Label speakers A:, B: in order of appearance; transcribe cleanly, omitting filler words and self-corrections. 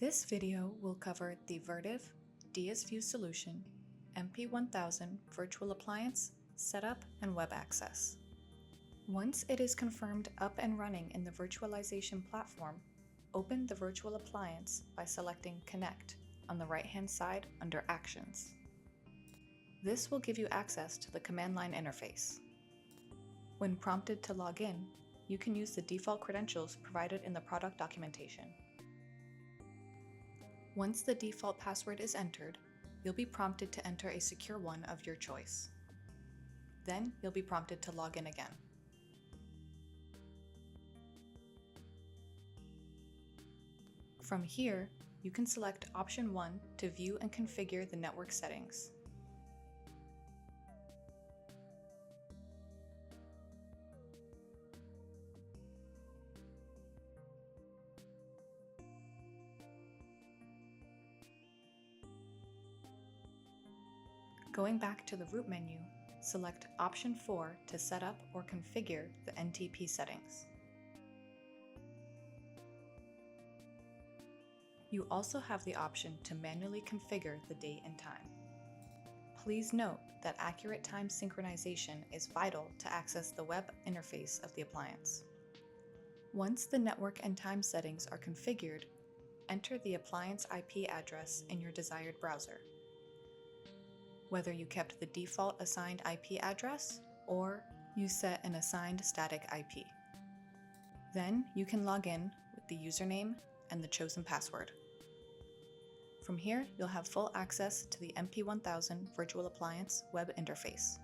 A: This video will cover the Vertiv DSView solution, MP1000 virtual appliance, setup, and web access. Once it is confirmed up and running in the virtualization platform, open the virtual appliance by selecting Connect on the right-hand side under Actions. This will give you access to the command line interface. When prompted to log in, you can use the default credentials provided in the product documentation. Once the default password is entered, you'll be prompted to enter a secure one of your choice. Then you'll be prompted to log in again. From here, you can select option 1 to view and configure the network settings. Going back to the root menu, select option 4 to set up or configure the NTP settings. You also have the option to manually configure the date and time. Please note that accurate time synchronization is vital to access the web interface of the appliance. Once the network and time settings are configured, enter the appliance IP address in your desired browser. Whether you kept the default assigned IP address or you set an assigned static IP. Then you can log in with the username and the chosen password. From here, you'll have full access to the MP1000 virtual appliance web interface.